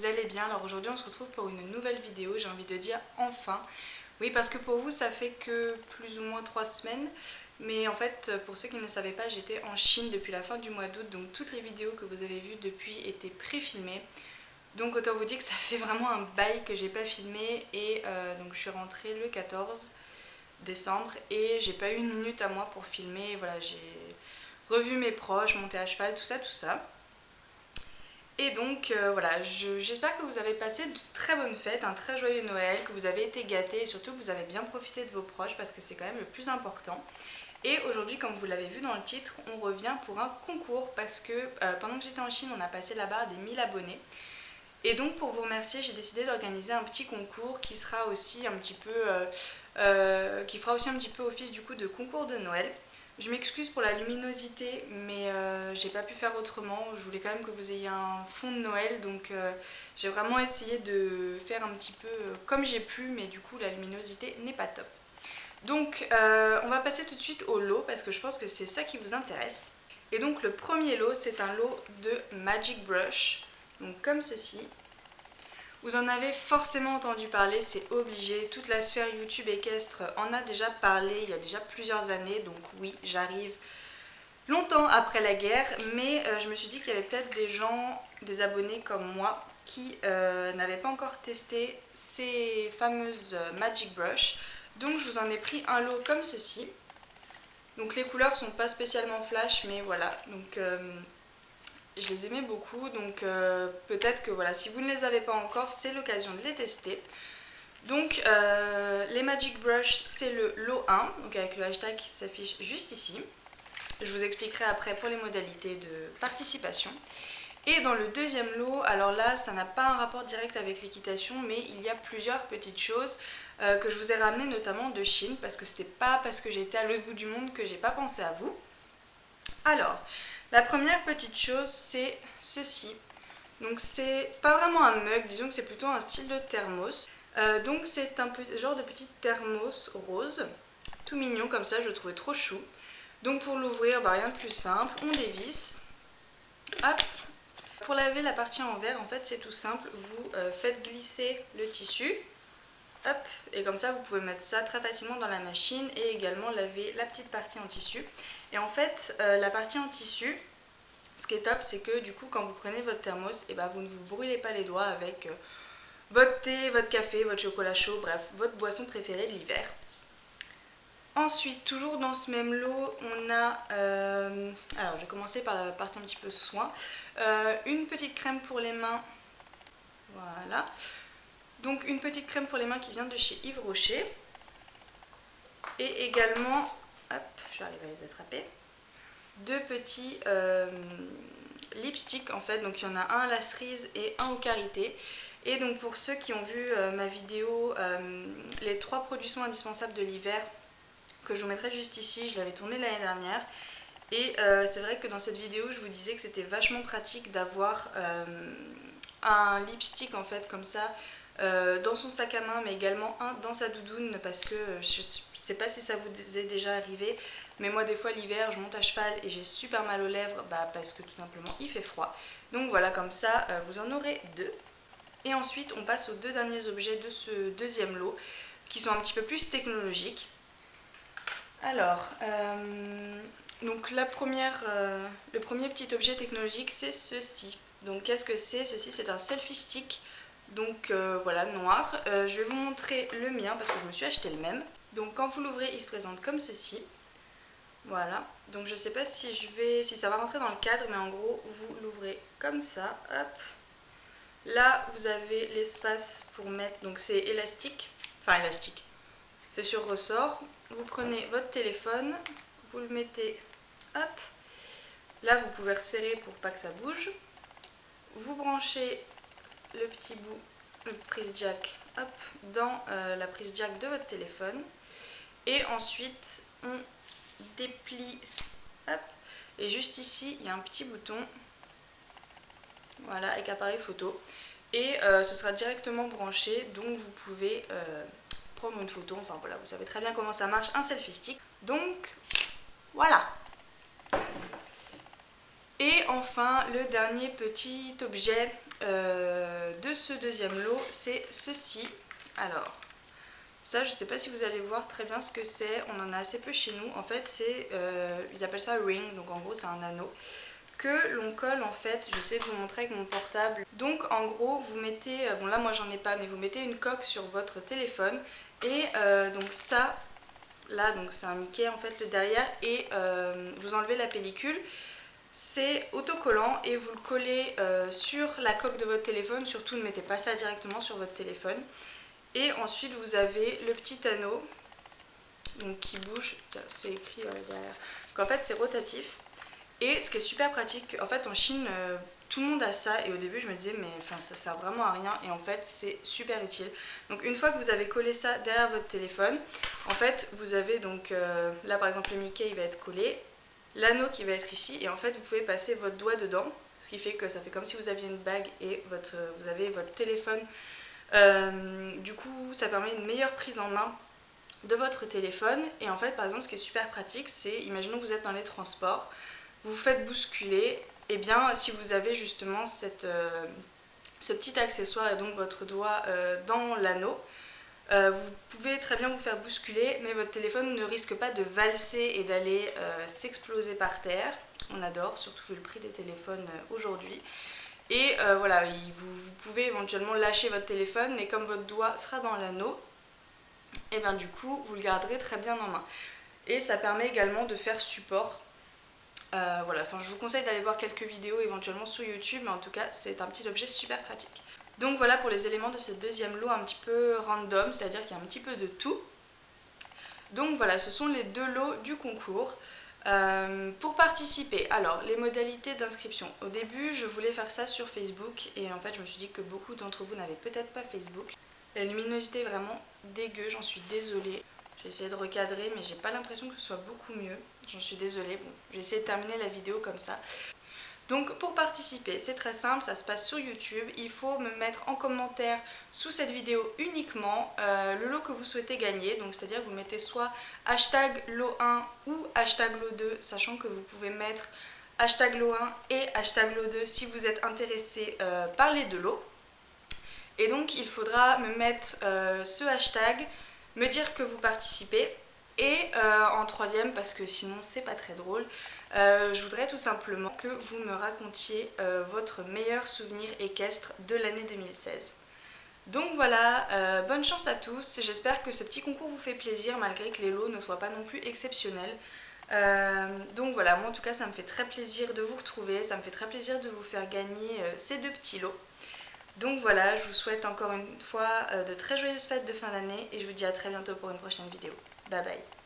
vous allez bien. Alors aujourd'hui on se retrouve pour une nouvelle vidéo, j'ai envie de dire enfin. Oui, parce que pour vous ça fait que plus ou moins 3 semaines. Mais en fait, pour ceux qui ne le savaient pas, j'étais en Chine depuis la fin du mois d'août. Donc toutes les vidéos que vous avez vues depuis étaient pré-filmées. Donc autant vous dire que ça fait vraiment un bail que j'ai pas filmé. Et donc je suis rentrée le 14 décembre et j'ai pas eu une minute à moi pour filmer. Voilà, j'ai revu mes proches, monté à cheval, tout ça, tout ça. Et donc voilà, j'espère que vous avez passé de très bonnes fêtes, un très joyeux Noël, que vous avez été gâtés et surtout que vous avez bien profité de vos proches parce que c'est quand même le plus important. Et aujourd'hui, comme vous l'avez vu dans le titre, on revient pour un concours parce que pendant que j'étais en Chine, on a passé la barre des 1000 abonnés. Et donc pour vous remercier, j'ai décidé d'organiser un petit concours qui sera aussi un petit peu, qui fera aussi un petit peu office du coup de concours de Noël. Je m'excuse pour la luminosité, mais j'ai pas pu faire autrement. Je voulais quand même que vous ayez un fond de Noël, donc j'ai vraiment essayé de faire un petit peu comme j'ai pu, mais du coup la luminosité n'est pas top. Donc on va passer tout de suite au lot parce que je pense que c'est ça qui vous intéresse. Et donc le premier lot, c'est un lot de Magic Brush, donc comme ceci. Vous en avez forcément entendu parler, c'est obligé. Toute la sphère YouTube équestre en a déjà parlé il y a déjà plusieurs années, donc oui, j'arrive longtemps après la guerre, mais je me suis dit qu'il y avait peut-être des gens, des abonnés comme moi, qui n'avaient pas encore testé ces fameuses Magic Brush. Donc je vous en ai pris un lot comme ceci. Donc les couleurs sont pas spécialement flash, mais voilà. Donc je les aimais beaucoup, donc peut-être que voilà, si vous ne les avez pas encore, c'est l'occasion de les tester. Donc les Magic Brush, c'est le lot 1, donc avec le hashtag qui s'affiche juste ici. Je vous expliquerai après pour les modalités de participation. Et dans le deuxième lot, alors là, ça n'a pas un rapport direct avec l'équitation, mais il y a plusieurs petites choses que je vous ai ramenées notamment de Chine, parce que c'était pas parce que j'étais à l'autre bout du monde que j'ai pas pensé à vous. Alors, la première petite chose, c'est ceci. Donc c'est pas vraiment un mug, disons que c'est plutôt un style de thermos. Donc c'est un genre de petit thermos rose, tout mignon comme ça, je le trouvais trop chou. Donc pour l'ouvrir, bah, rien de plus simple, on dévisse. Hop. Pour laver la partie en verre, en fait c'est tout simple, vous faites glisser le tissu. Hop, et comme ça vous pouvez mettre ça très facilement dans la machine et également laver la petite partie en tissu. Et en fait, la partie en tissu, ce qui est top, c'est que du coup, quand vous prenez votre thermos, et ben, vous ne vous brûlez pas les doigts avec votre thé, votre café, votre chocolat chaud, bref, votre boisson préférée de l'hiver. Ensuite, toujours dans ce même lot, on a, alors je vais commencer par la partie un petit peu soin, une petite crème pour les mains, voilà. Donc une petite crème pour les mains qui vient de chez Yves Rocher. Et également, hop, je vais arriver à les attraper, deux petits lipsticks en fait, donc il y en a un à la cerise et un au karité. Et donc pour ceux qui ont vu ma vidéo, les 3 produits soins indispensables de l'hiver, que je vous mettrai juste ici, je l'avais tourné l'année dernière. Et c'est vrai que dans cette vidéo, je vous disais que c'était vachement pratique d'avoir un lipstick en fait comme ça dans son sac à main, mais également un dans sa doudoune, parce que je sais pas si ça vous est déjà arrivé, mais moi des fois l'hiver je monte à cheval et j'ai super mal aux lèvres, parce que tout simplement il fait froid. Donc voilà, comme ça vous en aurez 2. Et ensuite on passe aux 2 derniers objets de ce deuxième lot, qui sont un petit peu plus technologiques. Alors, donc le premier petit objet technologique, c'est ceci. Donc qu'est-ce que c'est? Ceci, c'est un selfie stick, donc voilà, noir. Je vais vous montrer le mien parce que je me suis acheté le même. Donc quand vous l'ouvrez, il se présente comme ceci. Voilà, donc je sais pas si ça va rentrer dans le cadre, mais en gros, vous l'ouvrez comme ça, hop. Là, vous avez l'espace pour mettre, donc c'est élastique, enfin élastique, c'est sur ressort. Vous prenez votre téléphone, vous le mettez, hop. Là, vous pouvez resserrer pour pas que ça bouge. Vous branchez le petit bout, le prise jack, hop, dans la prise jack de votre téléphone. Et ensuite, on déplie, hop. Et juste ici, il y a un petit bouton, voilà, avec appareil photo. Et ce sera directement branché, donc vous pouvez prendre une photo. Enfin voilà, vous savez très bien comment ça marche, un selfie stick. Donc voilà. Et enfin, le dernier petit objet de ce deuxième lot, c'est ceci. Alors, ça, je ne sais pas si vous allez voir très bien ce que c'est, on en a assez peu chez nous. En fait, c'est, ils appellent ça ring, donc en gros c'est un anneau que l'on colle en fait, je sais de vous montrer avec mon portable. Donc en gros, vous mettez, bon là moi j'en ai pas, mais vous mettez une coque sur votre téléphone et donc ça, là donc c'est un Mickey en fait le derrière et vous enlevez la pellicule. C'est autocollant et vous le collez sur la coque de votre téléphone, surtout ne mettez pas ça directement sur votre téléphone. Et ensuite vous avez le petit anneau donc, qui bouge, c'est écrit derrière. Donc en fait c'est rotatif. Et ce qui est super pratique, en fait en Chine, tout le monde a ça et au début je me disais mais enfin, ça sert vraiment à rien et en fait c'est super utile. Donc une fois que vous avez collé ça derrière votre téléphone, en fait vous avez donc là par exemple le Mickey il va être collé, l'anneau qui va être ici et en fait vous pouvez passer votre doigt dedans, ce qui fait que ça fait comme si vous aviez une bague et vous avez votre téléphone. Du coup ça permet une meilleure prise en main de votre téléphone et en fait par exemple ce qui est super pratique c'est, imaginons que vous êtes dans les transports, vous vous faites bousculer, et bien si vous avez justement ce petit accessoire et donc votre doigt dans l'anneau, vous pouvez très bien vous faire bousculer mais votre téléphone ne risque pas de valser et d'aller s'exploser par terre. On adore, surtout vu le prix des téléphones aujourd'hui. Et voilà, vous pouvez éventuellement lâcher votre téléphone mais comme votre doigt sera dans l'anneau, et bien du coup vous le garderez très bien en main. Et ça permet également de faire support. Voilà, enfin, je vous conseille d'aller voir quelques vidéos éventuellement sur YouTube, mais en tout cas c'est un petit objet super pratique. Donc voilà pour les éléments de ce deuxième lot un petit peu random, c'est-à-dire qu'il y a un petit peu de tout. Donc voilà, ce sont les deux lots du concours. Pour participer, alors les modalités d'inscription. Au début je voulais faire ça sur Facebook et en fait je me suis dit que beaucoup d'entre vous n'avaient peut-être pas Facebook. La luminosité est vraiment dégueu, j'en suis désolée. J'ai essayé de recadrer mais j'ai pas l'impression que ce soit beaucoup mieux. J'en suis désolée, bon, j'ai essayé de terminer la vidéo comme ça. Donc pour participer, c'est très simple, ça se passe sur YouTube. Il faut me mettre en commentaire sous cette vidéo uniquement le lot que vous souhaitez gagner. Donc c'est-à-dire que vous mettez soit hashtag lot 1 ou hashtag lot 2, sachant que vous pouvez mettre hashtag lot 1 et hashtag lot 2 si vous êtes intéressé par les deux lots. Et donc il faudra me mettre ce hashtag, me dire que vous participez. Et en troisième, parce que sinon c'est pas très drôle, je voudrais tout simplement que vous me racontiez votre meilleur souvenir équestre de l'année 2016. Donc voilà, bonne chance à tous, j'espère que ce petit concours vous fait plaisir malgré que les lots ne soient pas non plus exceptionnels. Donc voilà, moi en tout cas ça me fait très plaisir de vous retrouver, ça me fait très plaisir de vous faire gagner ces deux petits lots. Donc voilà, je vous souhaite encore une fois de très joyeuses fêtes de fin d'année et je vous dis à très bientôt pour une prochaine vidéo. Bye bye.